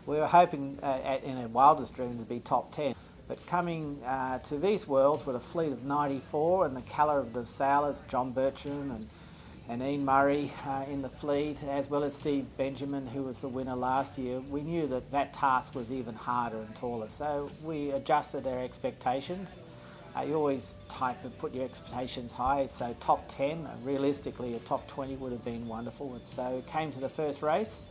We were hoping in our wildest dreams to be top 10, but coming to these Worlds with a fleet of 94 and the colour of the sailors, John Bertram and Ian Murray in the fleet, as well as Steve Benjamin, who was the winner last year, we knew that that task was even harder and taller. So we adjusted our expectations. You always put your expectations high, so top 10, realistically a top 20 would have been wonderful. And so it came to the first race.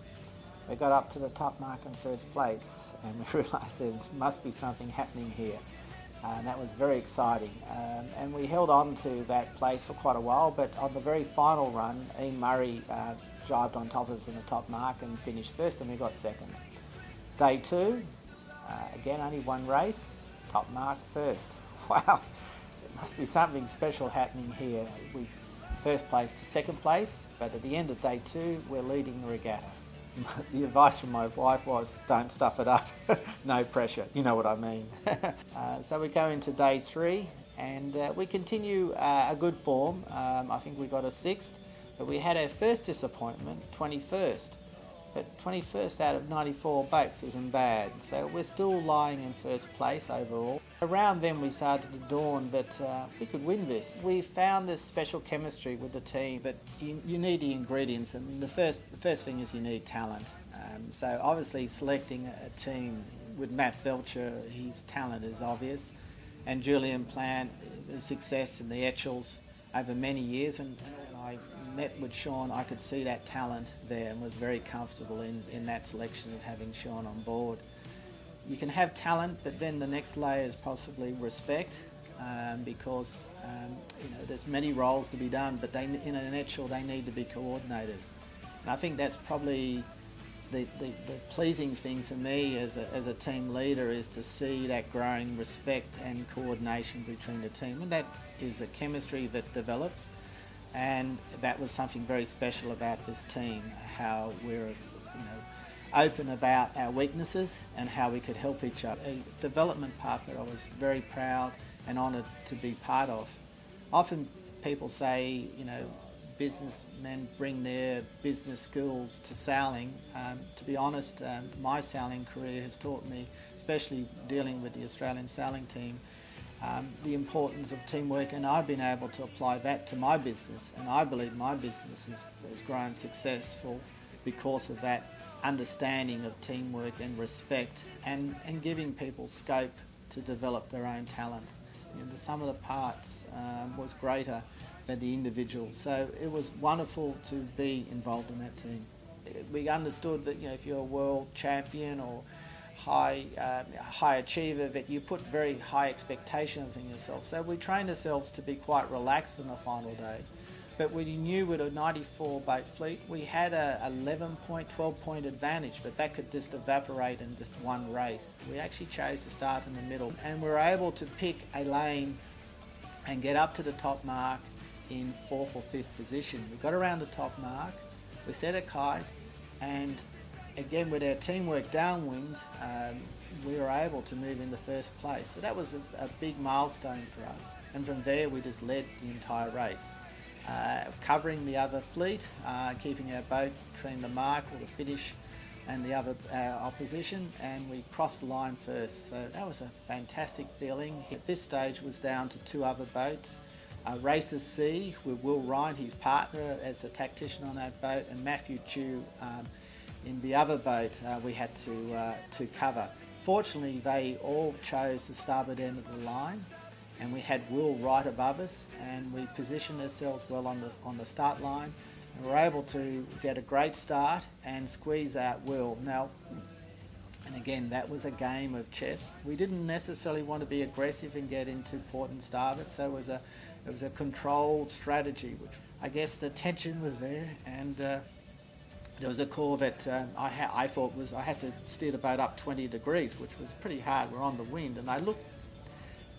We got up to the top mark in first place and we realised there must be something happening here. And that was very exciting. And we held on to that place for quite a while, but on the very final run, Ian Murray jibed on top of us in the top mark and finished first, and we got second. Day 2, again only one race, top mark first. Wow, there must be something special happening here. We first place to second place, but at the end of day 2, we're leading the regatta. The advice from my wife was, don't stuff it up, no pressure, you know what I mean. So we go into day 3 and we continue a good form. I think we got a 6th, but we had our first disappointment, 21st. But 21st out of 94 boats isn't bad, so we're still lying in first place overall. Around then we started to dawn that we could win this. We found this special chemistry with the team, but you need the ingredients, and the first thing is you need talent. So obviously selecting a team with Matt Belcher, his talent is obvious, and Julian Plant, success in the Etchells over many years, and I met with Sean, I could see that talent there and was very comfortable in that selection of having Sean on board. You can have talent, but then the next layer is possibly respect, because there's many roles to be done, but in an Etchell they need to be coordinated. And I think that's probably the pleasing thing for me as a team leader, is to see that growing respect and coordination between the team, and that is a chemistry that develops. And that was something very special about this team, how we're open about our weaknesses and how we could help each other. A development path that I was very proud and honoured to be part of. Often people say, businessmen bring their business skills to sailing. To be honest, my sailing career has taught me, especially dealing with the Australian sailing team, the importance of teamwork, and I've been able to apply that to my business, and I believe my business has grown successful because of that understanding of teamwork and respect, and giving people scope to develop their own talents. The sum of the parts was greater than the individual, so it was wonderful to be involved in that team. We understood that if you're a world champion or high achiever, that you put very high expectations in yourself. So we trained ourselves to be quite relaxed on the final day. But we knew with a 94 boat fleet, we had a 11-point, 12-point advantage, but that could just evaporate in just one race. We actually chose to start in the middle, and we were able to pick a lane and get up to the top mark in 4th or 5th position. We got around the top mark, we set a kite, and again, with our teamwork downwind, we were able to move in the first place. So that was a big milestone for us. And from there, we just led the entire race, covering the other fleet, keeping our boat between the mark or the finish and the other opposition, and we crossed the line first. So that was a fantastic feeling. At this stage, it was down to 2 other boats. Racer C with Will Ryan, his partner as the tactician on that boat, and Matthew Chu in the other boat we had to cover. Fortunately, they all chose the starboard end of the line, and we had Will right above us, and we positioned ourselves well on the start line, and were able to get a great start and squeeze out Will. Now, and again, that was a game of chess. We didn't necessarily want to be aggressive and get into port and starboard, so it was a controlled strategy, which I guess the tension was there, and there was a call that I thought was I had to steer the boat up 20 degrees, which was pretty hard. We're on the wind, and I looked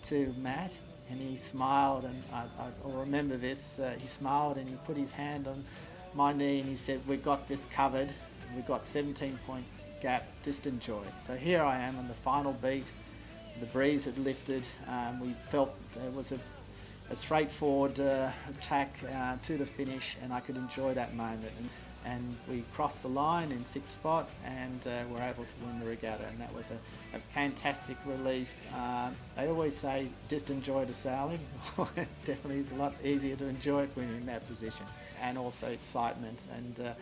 to Matt, and he smiled, and I'll remember this. He smiled, and he put his hand on my knee, and he said, "We've got this covered. We've got 17 points gap. Just enjoy it." So here I am on the final beat. The breeze had lifted. We felt there was a straightforward attack to the finish, and I could enjoy that moment. and we crossed the line in sixth spot and were able to win the regatta, and that was a fantastic relief. They always say just enjoy the sailing. Definitely it's a lot easier to enjoy it when you're in that position, and also excitement. And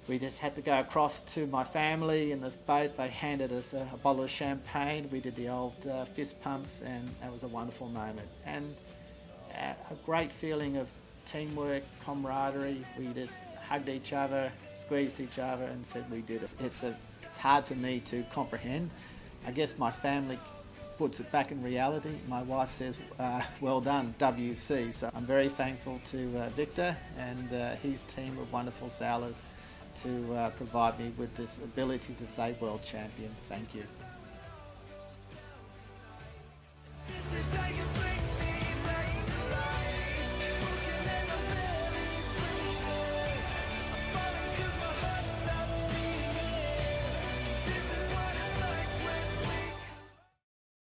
we just had to go across to my family in this boat. They handed us a bottle of champagne. We did the old fist pumps, and that was a wonderful moment. And a great feeling of teamwork, camaraderie. We just hugged each other, squeezed each other, and said we did it. It's hard for me to comprehend. I guess my family puts it back in reality. My wife says, well done, WC. So I'm very thankful to Victor and his team of wonderful sailors to provide me with this ability to say world champion. Thank you.